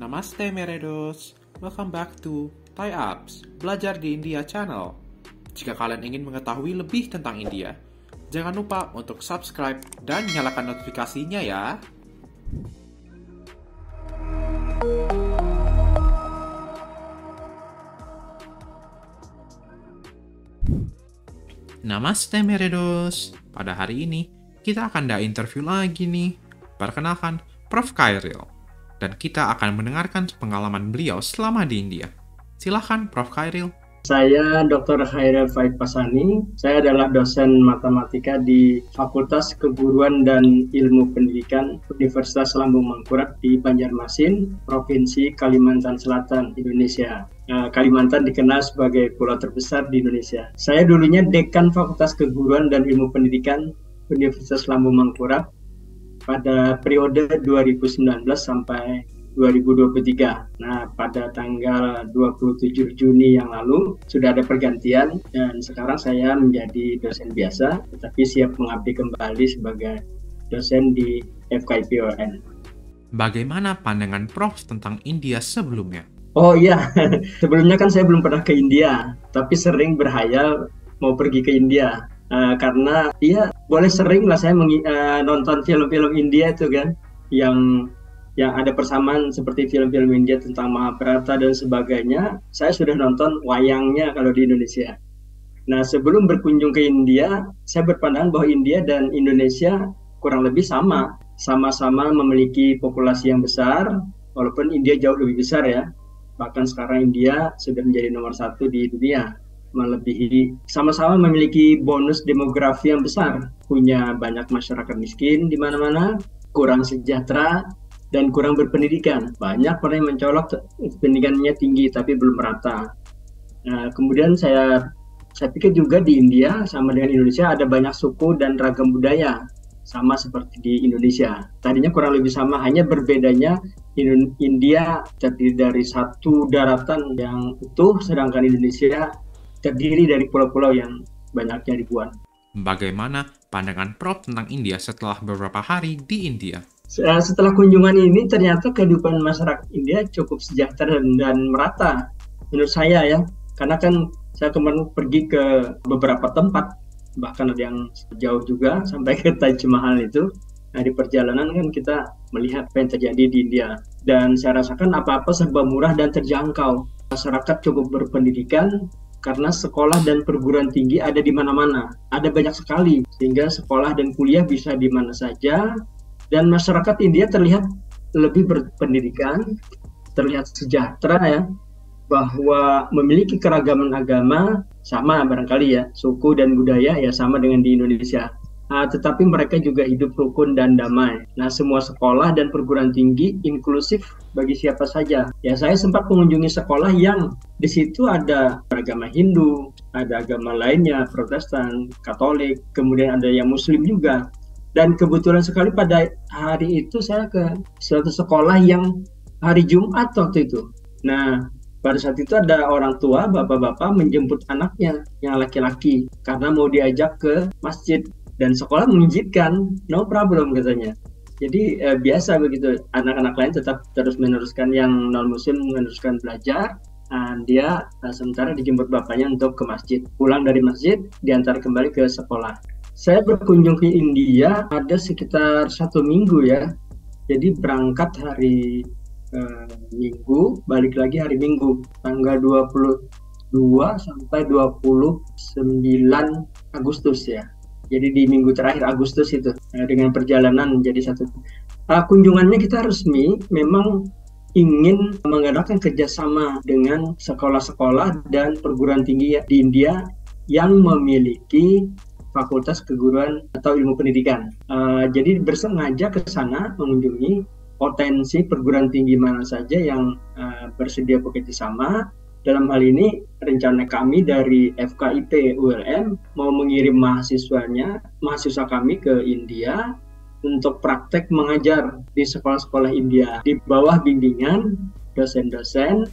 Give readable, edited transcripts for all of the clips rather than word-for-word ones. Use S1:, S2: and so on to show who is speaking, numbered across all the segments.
S1: Namaste Meredos, welcome back to Thai Apps, Belajar di India Channel. Jika kalian ingin mengetahui lebih tentang India, jangan lupa untuk subscribe dan nyalakan notifikasinya ya. Namaste Meredos, pada hari ini kita akan interview lagi nih. Perkenalkan, Prof. Khairil. Dan kita akan mendengarkan pengalaman beliau selama di India. Silahkan, Prof. Khairil.
S2: Saya Dr. Khairil Faid Pasani. Saya adalah dosen matematika di Fakultas Keguruan dan Ilmu Pendidikan Universitas Lambung Mangkurat di Banjarmasin, Provinsi Kalimantan Selatan, Indonesia. Kalimantan dikenal sebagai pulau terbesar di Indonesia. Saya dulunya Dekan Fakultas Keguruan dan Ilmu Pendidikan Universitas Lambung Mangkurat pada periode 2019 sampai 2023. Nah, pada tanggal 27 Juni yang lalu sudah ada pergantian dan sekarang saya menjadi dosen biasa tetapi siap mengabdi kembali sebagai dosen di FKIP-ULN.
S1: Bagaimana pandangan Prof tentang India sebelumnya?
S2: Oh iya, sebelumnya kan saya belum pernah ke India, tapi sering berhayal mau pergi ke India. Karena ya boleh sering lah saya nonton film-film India itu kan yang ada persamaan seperti film-film India tentang Mahabharata dan sebagainya. Saya sudah nonton wayangnya kalau di Indonesia. Nah, sebelum berkunjung ke India, saya berpandangan bahwa India dan Indonesia kurang lebih sama-sama memiliki populasi yang besar, walaupun India jauh lebih besar ya. Bahkan sekarang India sudah menjadi nomor 1 di dunia, melebihi, sama-sama memiliki bonus demografi yang besar, punya banyak masyarakat miskin di mana-mana, kurang sejahtera, dan kurang berpendidikan. Banyak orang yang mencolok pendidikannya tinggi tapi belum merata. Nah, kemudian saya pikir juga di India sama dengan Indonesia ada banyak suku dan ragam budaya, sama seperti di Indonesia. Tadinya kurang lebih sama, hanya berbedanya India terdiri dari satu daratan yang utuh, sedangkan Indonesia terdiri dari pulau-pulau yang banyaknya ribuan.
S1: Bagaimana pandangan Prof tentang India setelah beberapa hari di India?
S2: Setelah kunjungan ini, ternyata kehidupan masyarakat India cukup sejahtera dan merata, menurut saya ya. Karena kan saya kemarin pergi ke beberapa tempat, bahkan ada yang jauh juga, sampai ke Taj Mahal itu. Nah, di perjalanan kan kita melihat apa yang terjadi di India. Dan saya rasakan apa-apa serba murah dan terjangkau. Masyarakat cukup berpendidikan, karena sekolah dan perguruan tinggi ada di mana-mana, ada banyak sekali, sehingga sekolah dan kuliah bisa di mana saja, dan masyarakat India terlihat lebih berpendidikan, terlihat sejahtera ya, bahwa memiliki keragaman agama, sama barangkali ya, suku dan budaya ya sama dengan di Indonesia. Tetapi mereka juga hidup rukun dan damai. Nah, semua sekolah dan perguruan tinggi inklusif bagi siapa saja. Ya, saya sempat mengunjungi sekolah yang di situ ada agama Hindu, ada agama lainnya, Protestan, Katolik, kemudian ada yang Muslim juga. Dan kebetulan sekali pada hari itu saya ke suatu sekolah yang hari Jumat waktu itu. Nah, pada saat itu ada orang tua, bapak-bapak menjemput anaknya yang laki-laki karena mau diajak ke masjid. Dan sekolah mengizinkan, no problem katanya. Jadi biasa begitu, anak-anak lain tetap terus meneruskan, yang non-muslim meneruskan belajar. Dia sementara dijemput bapaknya untuk ke masjid. Pulang dari masjid, diantar kembali ke sekolah. Saya berkunjung ke India ada sekitar 1 minggu ya. Jadi berangkat hari Minggu, balik lagi hari Minggu, tanggal 22 sampai 29 Agustus ya. Jadi di minggu terakhir Agustus itu, dengan perjalanan menjadi satu. Kunjungannya kita resmi, memang ingin mengadakan kerjasama dengan sekolah-sekolah dan perguruan tinggi di India yang memiliki fakultas keguruan atau ilmu pendidikan. Jadi bersengaja ke sana mengunjungi potensi perguruan tinggi mana saja yang bersedia bekerja sama. Dalam hal ini, rencana kami dari FKIP ULM mau mengirim mahasiswa kami ke India untuk praktek mengajar di sekolah-sekolah India di bawah bimbingan dosen-dosen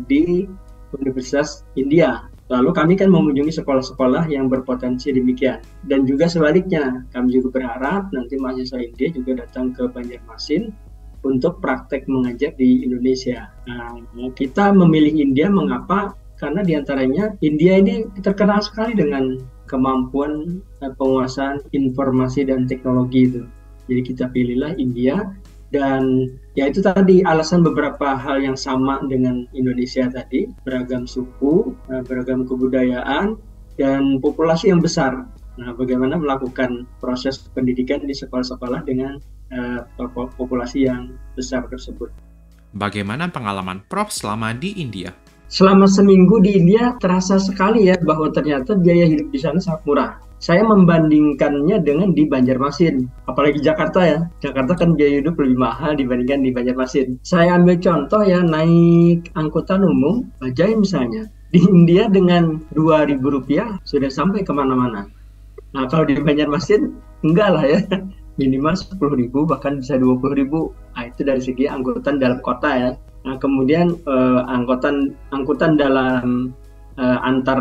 S2: di Universitas India. Lalu kami kan mengunjungi sekolah-sekolah yang berpotensi demikian. Dan juga sebaliknya, kami juga berharap nanti mahasiswa India juga datang ke Banjarmasin untuk praktek mengajar di Indonesia. Nah, kita memilih India mengapa? Karena diantaranya India ini terkenal sekali dengan kemampuan penguasaan informasi dan teknologi itu. Jadi kita pilihlah India, dan ya itu tadi alasan beberapa hal yang sama dengan Indonesia tadi, beragam suku, beragam kebudayaan, dan populasi yang besar. Nah, bagaimana melakukan proses pendidikan di sekolah-sekolah dengan populasi yang besar tersebut.
S1: Bagaimana pengalaman Prof selama di India?
S2: Selama seminggu di India terasa sekali ya bahwa ternyata biaya hidup di sana sangat murah. Saya membandingkannya dengan di Banjarmasin, apalagi Jakarta ya. Jakarta kan biaya hidup lebih mahal dibandingkan di Banjarmasin. Saya ambil contoh ya, naik angkutan umum, bajai misalnya. Di India dengan Rp2.000 sudah sampai kemana-mana. Nah, kalau di Banjarmasin enggak lah ya, minimal 10.000 bahkan bisa 20.000. Nah, itu dari segi angkutan dalam kota ya. Nah, kemudian angkutan dalam antar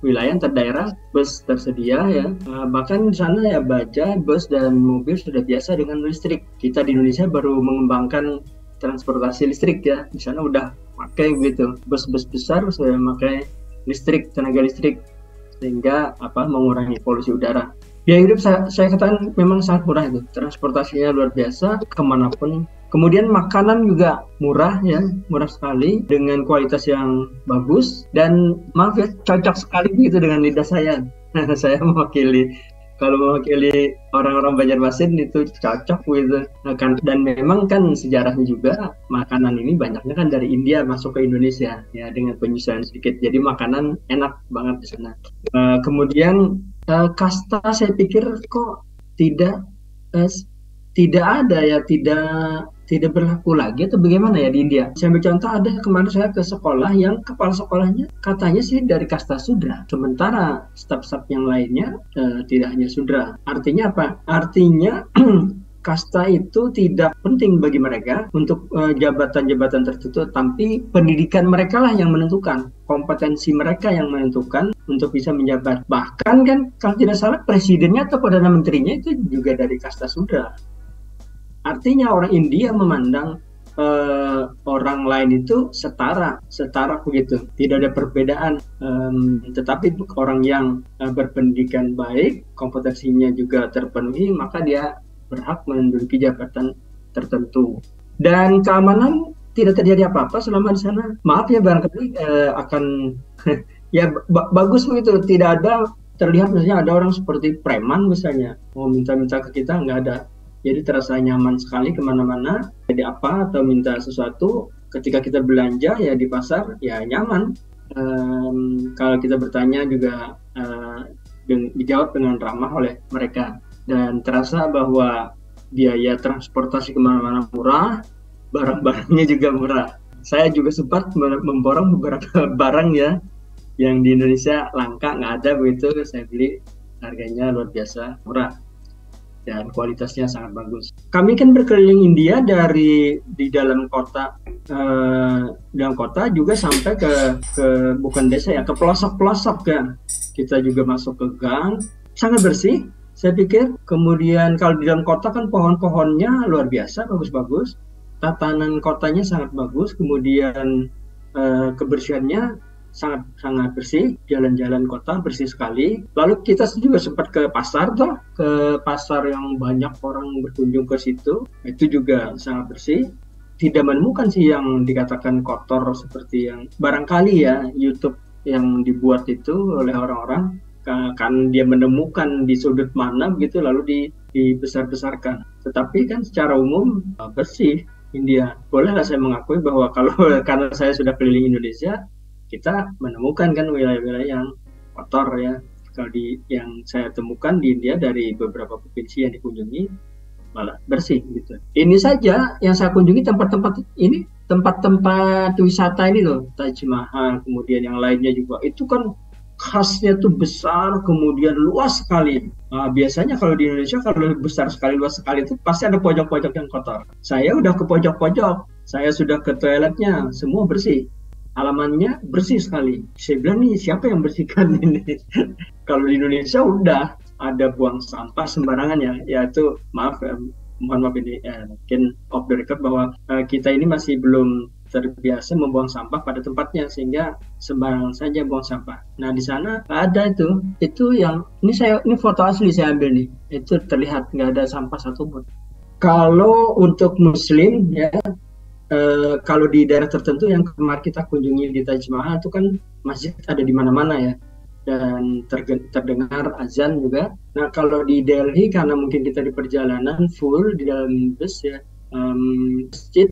S2: wilayah, antar daerah, bus tersedia ya. Bahkan di sana ya bajai, bus dan mobil sudah biasa dengan listrik. Kita di Indonesia baru mengembangkan transportasi listrik ya. Di sana udah pakai gitu. Bus-bus besar sudah pakai listrik, tenaga listrik, sehingga mengurangi polusi udara. Biaya hidup saya katakan memang sangat murah itu. Transportasinya luar biasa kemanapun. Kemudian makanan juga murah ya, murah sekali dengan kualitas yang bagus, dan maaf ya, cocok sekali gitu dengan lidah saya. Saya kalau mewakili orang-orang Banjarmasin itu cocok gitu. Dan memang kan sejarahnya juga makanan ini banyaknya kan dari India masuk ke Indonesia ya, dengan penyesuaian sedikit. Jadi makanan enak banget di sana. Kemudian kasta saya pikir kok tidak ada ya, tidak berlaku lagi atau bagaimana ya di India. Saya ambil contoh, ada kemarin saya ke sekolah yang kepala sekolahnya katanya sih dari kasta Sudra, sementara staf-staf yang lainnya tidak hanya Sudra. Artinya apa? Artinya kasta itu tidak penting bagi mereka untuk jabatan-jabatan tertentu, tapi pendidikan mereka lah yang menentukan, kompetensi mereka yang menentukan untuk bisa menjabat. Bahkan kan kalau tidak salah presidennya atau perdana menterinya itu juga dari kasta Sudra. Artinya orang India memandang orang lain itu setara begitu, tidak ada perbedaan. Tetapi orang yang berpendidikan baik, kompetensinya juga terpenuhi, maka dia berhak menduduki jabatan tertentu. Dan keamanan tidak terjadi apa-apa selama di sana. Maaf ya, barangkali akan ya bagus begitu, tidak ada terlihat misalnya ada orang seperti preman misalnya mau minta-minta ke kita, nggak ada. Jadi terasa nyaman sekali kemana-mana, jadi apa atau minta sesuatu, ketika kita belanja ya di pasar ya nyaman. Kalau kita bertanya juga dijawab dengan ramah oleh mereka, dan terasa bahwa biaya transportasi kemana-mana murah, barang-barangnya juga murah. Saya juga sempat memborong beberapa barang ya yang di Indonesia langka, nggak ada begitu, saya beli, harganya luar biasa murah dan kualitasnya sangat bagus. Kami kan berkeliling India dari di dalam kota juga sampai ke bukan desa ya, ke pelosok-pelosok kan. Kita juga masuk ke gang, sangat bersih saya pikir. Kemudian kalau di dalam kota kan pohon-pohonnya luar biasa bagus-bagus, tatanan kotanya sangat bagus, kemudian kebersihannya sangat bersih, jalan-jalan kota bersih sekali. Lalu kita juga sempat ke pasar yang banyak orang berkunjung ke situ, itu juga sangat bersih. Tidak menemukan sih yang dikatakan kotor seperti yang barangkali ya YouTube yang dibuat itu oleh orang-orang, kan dia menemukan di sudut mana begitu lalu dibesar-besarkan. Tetapi kan secara umum bersih India. Bolehlah saya mengakui bahwa karena saya sudah keliling Indonesia, kita menemukan kan wilayah-wilayah yang kotor ya. Kalau yang saya temukan di India dari beberapa provinsi yang dikunjungi malah bersih gitu. Ini saja yang saya kunjungi tempat-tempat wisata ini loh, Taj Mahal, kemudian yang lainnya juga. Itu kan khasnya tuh besar, kemudian luas sekali. Nah, biasanya kalau di Indonesia kalau besar sekali, luas sekali itu pasti ada pojok-pojok yang kotor. Saya udah ke pojok-pojok, saya sudah ke toiletnya, semua bersih. Halamannya bersih sekali. Saya bilang nih, siapa yang bersihkan ini? Kalau di Indonesia udah ada buang sampah sembarangan ya itu maaf mohon maaf ini mungkin off the record bahwa kita ini masih belum terbiasa membuang sampah pada tempatnya, sehingga sembarangan saja buang sampah. Nah di sana ada itu yang ini foto asli saya ambil nih, itu terlihat nggak ada sampah satupun. Kalau untuk Muslim ya, kalau di daerah tertentu yang kemarin kita kunjungi di Taj Mahal itu kan masjid ada di mana-mana ya, dan terdengar azan juga. Nah kalau di Delhi karena mungkin kita di perjalanan full di dalam bus ya, masjid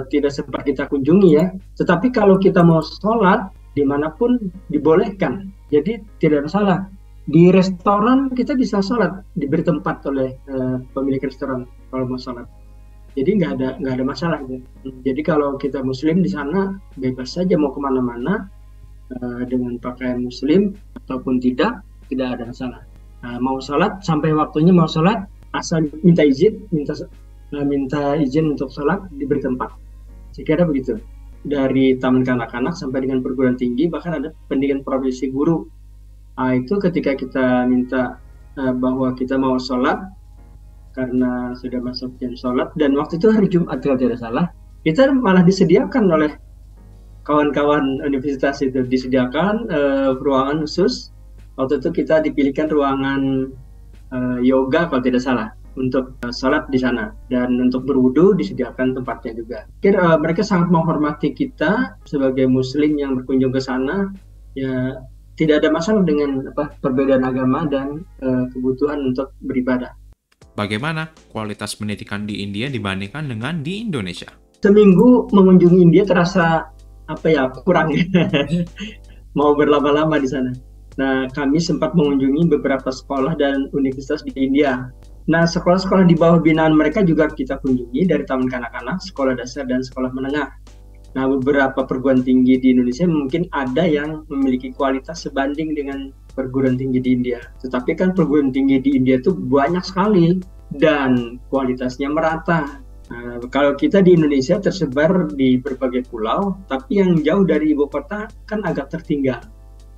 S2: tidak sempat kita kunjungi ya. Tetapi kalau kita mau sholat dimanapun dibolehkan, jadi tidak ada salah. Di restoran kita bisa sholat, diberi tempat oleh pemilik restoran kalau mau sholat. Jadi nggak ada masalah gitu. Jadi kalau kita Muslim di sana bebas saja mau kemana-mana dengan pakaian Muslim ataupun tidak ada masalah. Mau sholat sampai waktunya mau sholat, asal minta izin untuk sholat diberi tempat. Saya kira begitu. Dari taman kanak-kanak sampai dengan perguruan tinggi, bahkan ada pendidikan profesi guru. Itu ketika kita minta bahwa kita mau sholat karena sudah masuk jam sholat, dan waktu itu hari Jumat kalau tidak salah, kita malah disediakan oleh kawan-kawan universitas itu, disediakan ruangan khusus. Waktu itu kita dipilihkan ruangan yoga kalau tidak salah untuk sholat di sana, dan untuk berwudu disediakan tempatnya juga. Mereka sangat menghormati kita sebagai Muslim yang berkunjung ke sana. Ya tidak ada masalah dengan perbedaan agama dan kebutuhan untuk beribadah.
S1: Bagaimana kualitas pendidikan di India dibandingkan dengan di Indonesia?
S2: Seminggu mengunjungi India terasa kurang mau berlama-lama di sana. Nah, kami sempat mengunjungi beberapa sekolah dan universitas di India. Nah, sekolah-sekolah di bawah binaan mereka juga kita kunjungi, dari taman kanak-kanak, sekolah dasar, dan sekolah menengah. Nah, beberapa perguruan tinggi di Indonesia mungkin ada yang memiliki kualitas sebanding dengan perguruan tinggi di India. Tetapi kan perguruan tinggi di India itu banyak sekali dan kualitasnya merata. Nah, kalau kita di Indonesia tersebar di berbagai pulau, tapi yang jauh dari ibu kota kan agak tertinggal.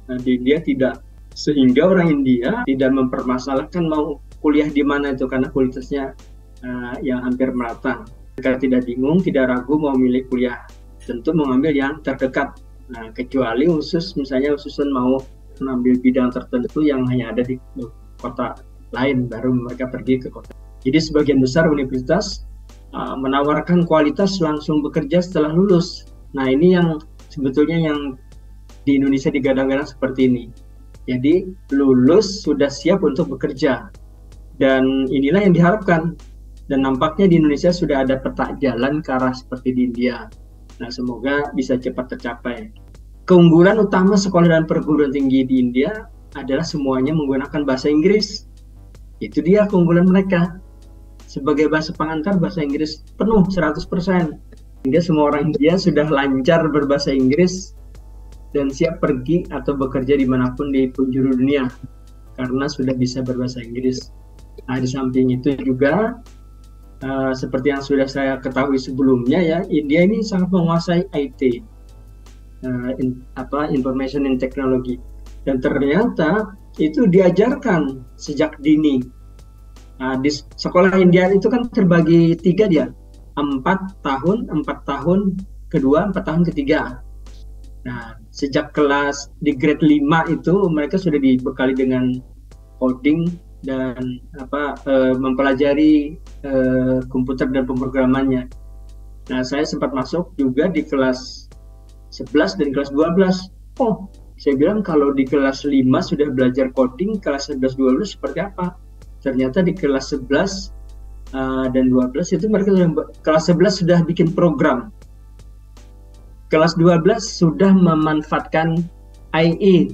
S2: Nah, di India tidak, sehingga orang India tidak mempermasalahkan mau kuliah di mana itu karena kualitasnya yang hampir merata. Mereka tidak bingung, tidak ragu mau milih kuliah, tentu mengambil yang terdekat. Nah, kecuali misalnya khususan mau mengambil bidang tertentu yang hanya ada di kota lain, baru mereka pergi ke kota. Jadi sebagian besar universitas menawarkan kualitas langsung bekerja setelah lulus. Nah, ini yang sebetulnya yang di Indonesia digadang-gadang seperti ini. Jadi lulus sudah siap untuk bekerja, dan inilah yang diharapkan. Dan nampaknya di Indonesia sudah ada peta jalan ke arah seperti di India. Nah, semoga bisa cepat tercapai. Keunggulan utama sekolah dan perguruan tinggi di India adalah semuanya menggunakan bahasa Inggris. Itu dia keunggulan mereka. Sebagai bahasa pengantar, bahasa Inggris penuh 100%. Sehingga semua orang India sudah lancar berbahasa Inggris dan siap pergi atau bekerja dimanapun di penjuru dunia karena sudah bisa berbahasa Inggris. Nah, di samping itu juga seperti yang sudah saya ketahui sebelumnya ya, India ini sangat menguasai IT, Information and Technology, dan ternyata itu diajarkan sejak dini. Nah, di sekolah India itu kan terbagi 3 dia, 4 tahun kedua, 4 tahun ketiga. Nah, sejak kelas di grade 5 itu mereka sudah dibekali dengan coding dan mempelajari komputer dan pemrogramannya. Nah, saya sempat masuk juga di kelas 11 dan kelas 12. Oh, saya bilang kalau di kelas 5 sudah belajar coding, kelas 11-12 seperti apa? Ternyata di kelas 11 dan 12 itu mereka kelas 11 sudah bikin program. Kelas 12 sudah memanfaatkan AI.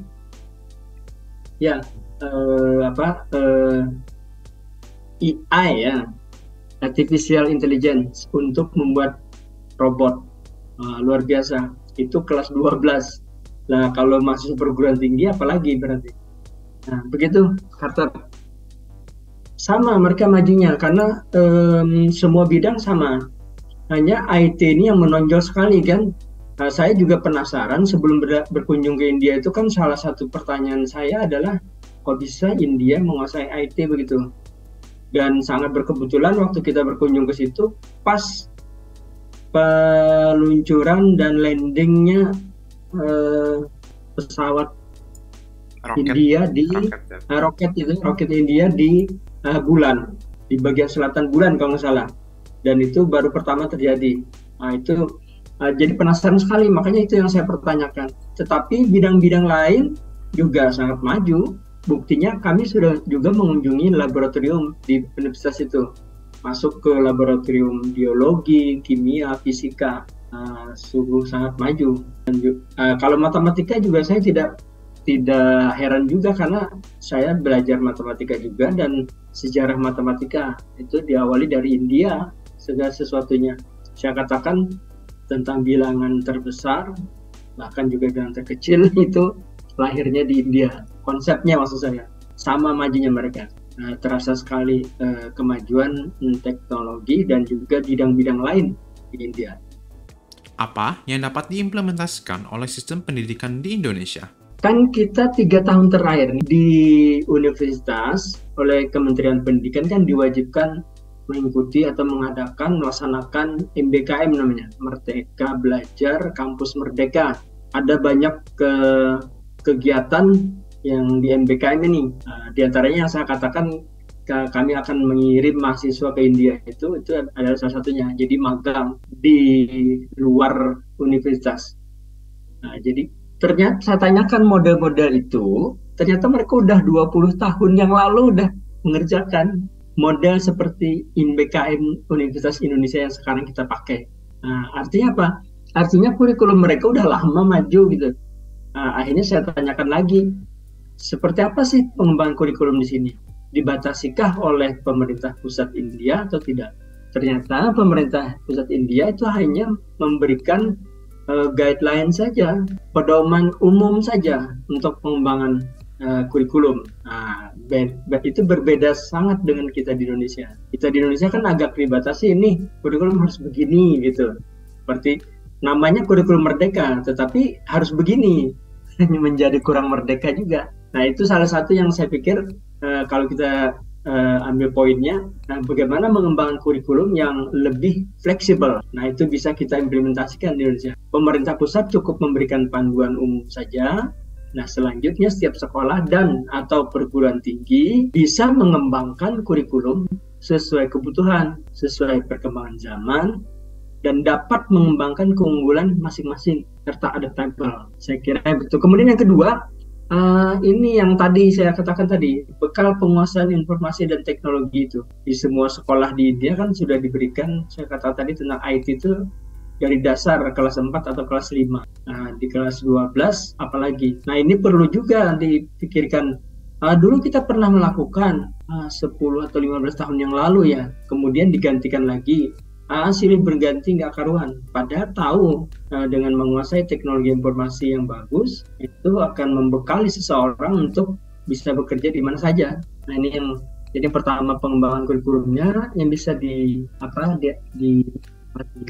S2: Ya, AI ya, Artificial Intelligence, untuk membuat robot. Luar biasa. Itu kelas 12. Nah, kalau masuk perguruan tinggi apalagi berarti. Nah, begitu Carter. Sama mereka majunya karena semua bidang sama. Hanya IT ini yang menonjol sekali kan. Nah, saya juga penasaran sebelum berkunjung ke India itu kan salah satu pertanyaan saya adalah kok bisa India menguasai IT begitu. Dan sangat berkebetulan waktu kita berkunjung ke situ pas peluncuran dan landingnya pesawat India di roket India di bulan, di bagian selatan bulan kalau nggak salah. Dan itu baru pertama terjadi. Nah itu jadi penasaran sekali, makanya itu yang saya pertanyakan. Tetapi bidang-bidang lain juga sangat maju. Buktinya kami sudah juga mengunjungi laboratorium di universitas itu. Masuk ke laboratorium biologi, kimia, fisika, sungguh sangat maju. Dan kalau matematika juga saya tidak heran juga karena saya belajar matematika juga, dan sejarah matematika itu diawali dari India. Segala sesuatunya saya katakan tentang bilangan terbesar bahkan juga bilangan terkecil itu lahirnya di India. Konsepnya maksud saya sama majunya mereka. Terasa sekali kemajuan teknologi dan juga bidang-bidang lain di India.
S1: Apa yang dapat diimplementasikan oleh sistem pendidikan di Indonesia?
S2: Kan kita 3 tahun terakhir di universitas oleh Kementerian Pendidikan kan diwajibkan mengikuti atau melaksanakan MBKM namanya, Merdeka Belajar Kampus Merdeka. Ada banyak kegiatan yang di MBKM ini. Di antaranya yang saya katakan kami akan mengirim mahasiswa ke India itu adalah salah satunya. Jadi magang di luar universitas. Jadi ternyata saya tanyakan model-model itu, ternyata mereka udah 20 tahun yang lalu udah mengerjakan model seperti MBKM Universitas Indonesia yang sekarang kita pakai. Artinya apa? Artinya kurikulum mereka udah lama maju gitu. Akhirnya saya tanyakan lagi, seperti apa sih pengembangan kurikulum di sini? Dibatasikah oleh pemerintah pusat India atau tidak? Ternyata pemerintah pusat India itu hanya memberikan guideline saja, pedoman umum saja untuk pengembangan kurikulum. Itu berbeda sangat dengan kita di Indonesia. Kita di Indonesia kan agak dibatasi, ini kurikulum harus begini gitu. Seperti namanya kurikulum merdeka, tetapi harus begini. Menjadi kurang merdeka juga. Nah itu salah satu yang saya pikir kalau kita ambil poinnya, bagaimana mengembangkan kurikulum yang lebih fleksibel. Nah itu bisa kita implementasikan di Indonesia. Pemerintah pusat cukup memberikan panduan umum saja. Nah selanjutnya setiap sekolah dan atau perguruan tinggi bisa mengembangkan kurikulum sesuai kebutuhan, sesuai perkembangan zaman, dan dapat mengembangkan keunggulan masing-masing serta adaptable. Saya kira betul. Kemudian yang kedua, ini yang tadi saya katakan tadi, bekal penguasaan informasi dan teknologi itu. Di semua sekolah di India kan sudah diberikan, saya katakan tadi tentang IT itu dari dasar kelas 4 atau kelas 5. Di kelas 12 apalagi. Nah ini perlu juga dipikirkan. Dulu kita pernah melakukan 10 atau 15 tahun yang lalu ya, kemudian digantikan lagi. Silih berganti nggak karuan. Padahal tahu dengan menguasai teknologi informasi yang bagus itu akan membekali seseorang untuk bisa bekerja di mana saja. Nah ini yang jadi pertama pengembangan kurikulumnya yang bisa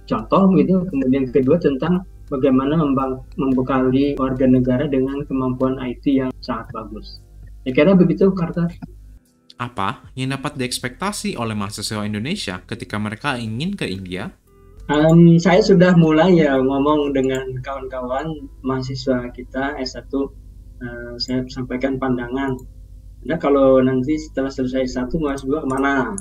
S2: contoh gitu. Kemudian kedua tentang bagaimana membekali warga negara dengan kemampuan IT yang sangat bagus. Saya kira begitu, Carter.
S1: Apa yang dapat diekspektasi oleh mahasiswa Indonesia ketika mereka ingin ke India?
S2: Saya sudah mulai ya ngomong dengan kawan-kawan mahasiswa kita S1, saya sampaikan pandangan. Nah kalau nanti setelah selesai S1 mau S2 kemana?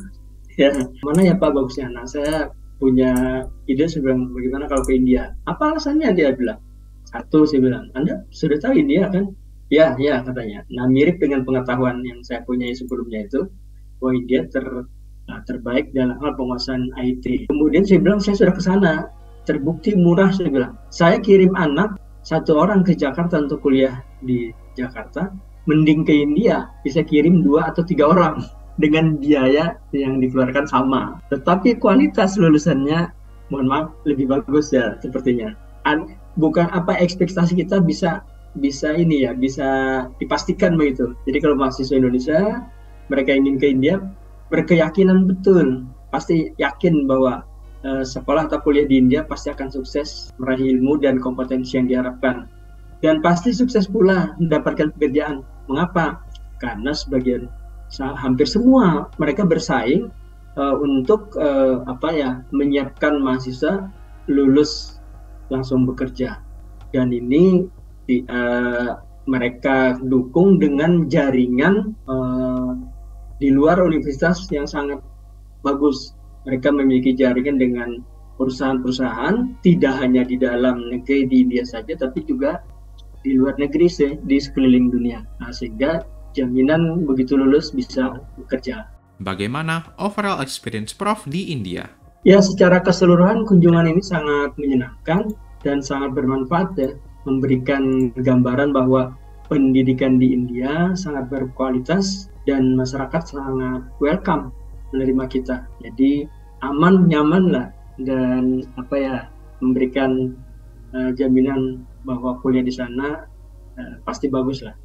S2: Ya, mana ya Pak bagusnya? Nah saya punya ide sebenarnya bagaimana kalau ke India. Apa alasannya dia bilang? Satu saya bilang, Anda sudah tahu India kan? Ya katanya. Nah mirip dengan pengetahuan yang saya punya sebelumnya itu, bahwa India terbaik dalam hal penguasaan IT. Kemudian saya bilang saya sudah ke sana, terbukti murah saya bilang. Saya kirim anak satu orang ke Jakarta untuk kuliah di Jakarta, mending ke India bisa kirim 2 atau 3 orang dengan biaya yang dikeluarkan sama. Tetapi kualitas lulusannya, mohon maaf, lebih bagus ya sepertinya. Bukan apa ekspektasi kita bisa dipastikan begitu. Jadi kalau mahasiswa Indonesia mereka ingin ke India, berkeyakinan betul, pasti yakin bahwa sekolah atau kuliah di India pasti akan sukses meraih ilmu dan kompetensi yang diharapkan, dan pasti sukses pula mendapatkan pekerjaan. Mengapa? Karena sebagian hampir semua mereka bersaing untuk menyiapkan mahasiswa lulus langsung bekerja. Dan ini mereka dukung dengan jaringan di luar universitas yang sangat bagus. Mereka memiliki jaringan dengan perusahaan-perusahaan, tidak hanya di dalam negeri di India saja, tapi juga di luar negeri di sekeliling dunia. Nah, sehingga jaminan begitu lulus bisa bekerja.
S1: Bagaimana overall experience Prof di India?
S2: Ya, secara keseluruhan kunjungan ini sangat menyenangkan dan sangat bermanfaat ya, memberikan gambaran bahwa pendidikan di India sangat berkualitas dan masyarakat sangat welcome menerima kita. Jadi aman, nyaman lah, dan memberikan jaminan bahwa kuliah di sana pasti bagus lah.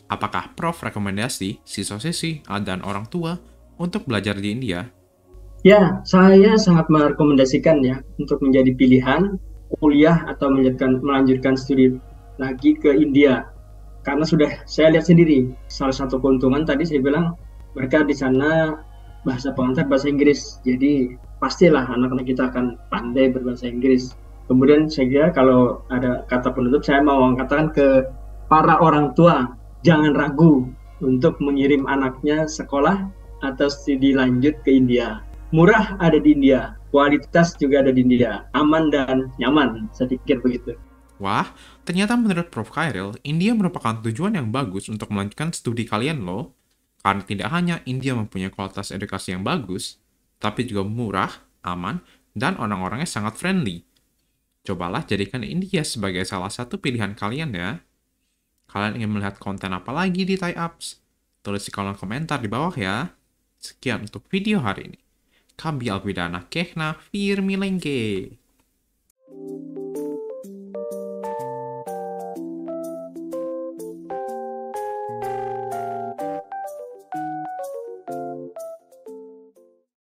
S1: Apakah Prof rekomendasi siswa-siswi dan orang tua untuk belajar di India?
S2: Ya, saya sangat merekomendasikan ya untuk menjadi pilihan kuliah atau melanjutkan studi lagi ke India. Karena sudah saya lihat sendiri, salah satu keuntungan tadi saya bilang mereka di sana bahasa pengantar bahasa Inggris. Jadi pastilah anak-anak kita akan pandai berbahasa Inggris. Kemudian saya kira kalau ada kata penutup, saya mau mengatakan ke para orang tua, jangan ragu untuk mengirim anaknya sekolah atau studi lanjut ke India. Murah ada di India, kualitas juga ada di India, aman dan nyaman, saya pikir begitu.
S1: Wah, ternyata menurut Prof. Khairil, India merupakan tujuan yang bagus untuk melanjutkan studi kalian loh. Karena tidak hanya India mempunyai kualitas edukasi yang bagus, tapi juga murah, aman, dan orang-orangnya sangat friendly. Cobalah jadikan India sebagai salah satu pilihan kalian ya. Kalian ingin melihat konten apa lagi di Thai Apps? Tulis di kolom komentar di bawah ya. Sekian untuk video hari ini. Kambi Alwidana Kehna Firmilengke.